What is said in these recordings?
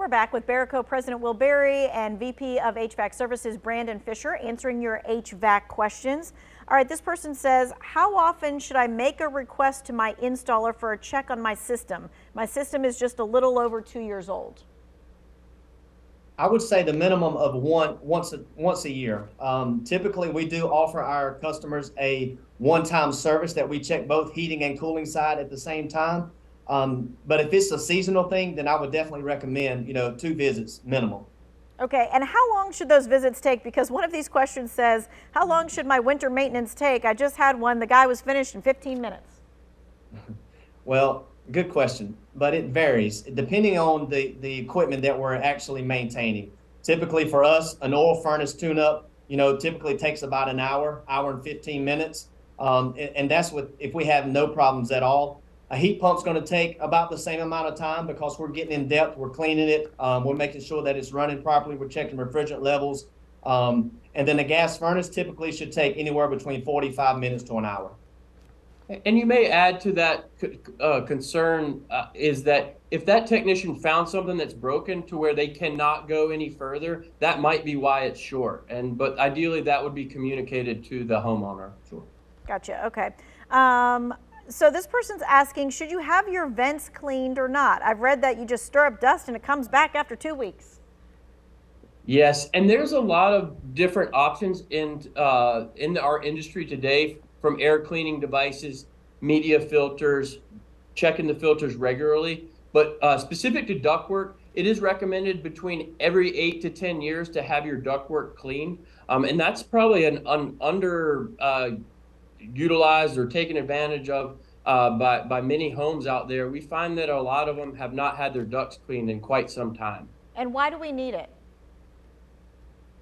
We're back with Berico President Will Berry and VP of HVAC Services Brandon Fisher answering your HVAC questions. All right, this person says, how often should I make a request to my installer for a check on my system? My system is just a little over 2 years old. I would say the minimum of once a year. Typically, we do offer our customers a one-time service that we check both heating and cooling side at the same time. But if it's a seasonal thing, then I would definitely recommend, 2 visits minimum. Okay, and how long should those visits take? Because one of these questions says, how long should my winter maintenance take? I just had one. The guy was finished in 15 minutes. Well, good question, but it varies depending on the equipment that we're actually maintaining. Typically for us, an oil furnace tune-up, typically takes about an hour and 15 minutes. And that's if we have no problems at all. A heat pump's going to take about the same amount of time because we're getting in depth, we're cleaning it, we're making sure that it's running properly, we're checking refrigerant levels. And then a gas furnace typically should take anywhere between 45 minutes to an hour. And you may add to that concern is that if that technician found something that's broken to where they cannot go any further, that might be why it's short. But ideally, that would be communicated to the homeowner. Sure. Gotcha. Okay. So this person's asking, should you have your vents cleaned or not? I've read that you just stir up dust and it comes back after 2 weeks. Yes, and there's a lot of different options in our industry today, from air cleaning devices, media filters, checking the filters regularly. But specific to ductwork, it is recommended between every 8 to 10 years to have your ductwork cleaned. And that's probably an underutilized or taken advantage of by many homes out there. We find that a lot of them have not had their ducts cleaned in quite some time. And why do we need it?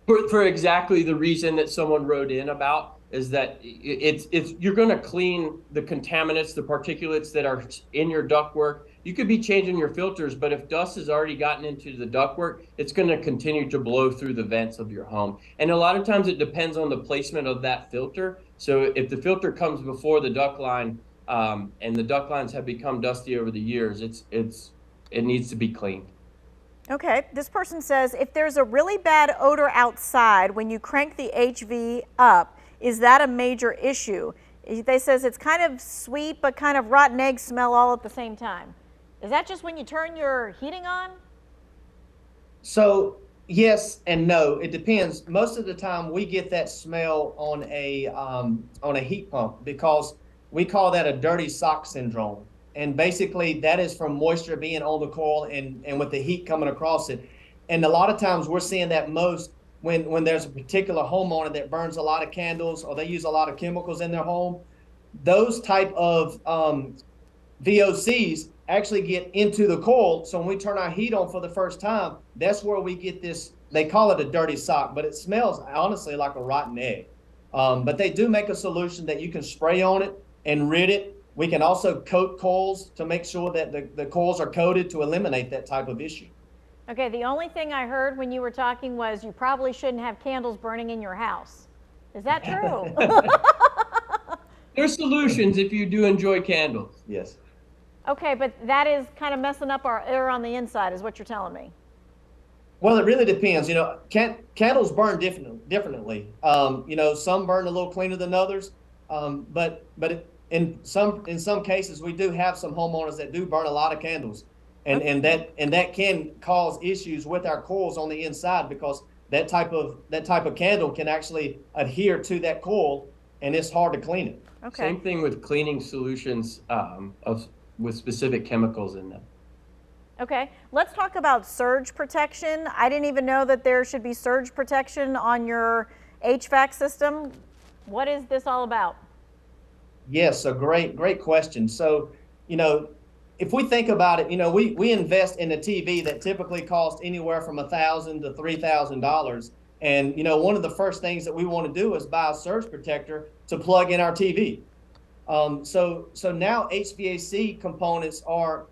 For exactly the reason that someone wrote in about, is that you're going to clean the contaminants, the particulates that are in your ductwork. You could be changing your filters, but if dust has already gotten into the ductwork, it's going to continue to blow through the vents of your home. And a lot of times it depends on the placement of that filter. So if the filter comes before the duct line, and the duct lines have become dusty over the years, it needs to be cleaned. Okay, this person says, if there's a really bad odor outside when you crank the HV up, is that a major issue? They says it's kind of sweet, but kind of rotten egg smell all at the same time. Is that just when you turn your heating on? So yes and no, it depends. Most of the time we get that smell on a heat pump because we call that a dirty sock syndrome. And basically that is from moisture being on the coil and with the heat coming across it. And a lot of times we're seeing that most when there's a particular homeowner that burns a lot of candles or they use a lot of chemicals in their home. Those type of VOCs actually get into the coil. So when we turn our heat on for the first time, that's where we get this, they call it a dirty sock, but it smells honestly like a rotten egg. But they do make a solution that you can spray on it and rid it. We can also coat coils to make sure that the coils are coated to eliminate that type of issue. Okay, the only thing I heard when you were talking was you probably shouldn't have candles burning in your house. Is that true? There's solutions if you do enjoy candles. Yes. Okay, but that is kind of messing up our air on the inside is what you're telling me. Well, it really depends. Candles burn differently. Some burn a little cleaner than others. But in some cases, we do have some homeowners that do burn a lot of candles. And that can cause issues with our coils on the inside because that type of candle can actually adhere to that coil, and it's hard to clean it. Okay. Same thing with cleaning solutions with specific chemicals in them. Okay, let's talk about surge protection. I didn't even know that there should be surge protection on your HVAC system. What is this all about? Yes, a great question. So, if we think about it, we invest in a TV that typically costs anywhere from $1,000 to $3,000. And, one of the first things that we want to do is buy a surge protector to plug in our TV. So now HVAC components are,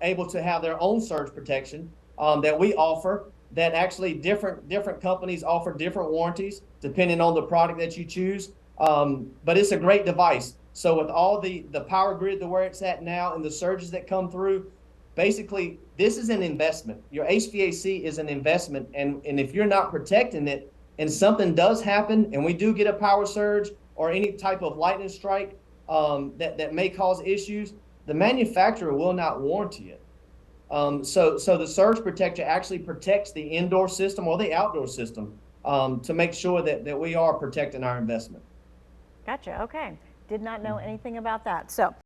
able to have their own surge protection that we offer, that actually different companies offer different warranties depending on the product that you choose. But it's a great device. So with all the power grid to where it's at now and the surges that come through, basically, this is an investment. Your HVAC is an investment, and if you're not protecting it, and something does happen, and we do get a power surge or any type of lightning strike that may cause issues, the manufacturer will not warranty it. So the surge protector actually protects the indoor system or the outdoor system to make sure that we are protecting our investment. Gotcha. Okay. Did not know anything about that. So.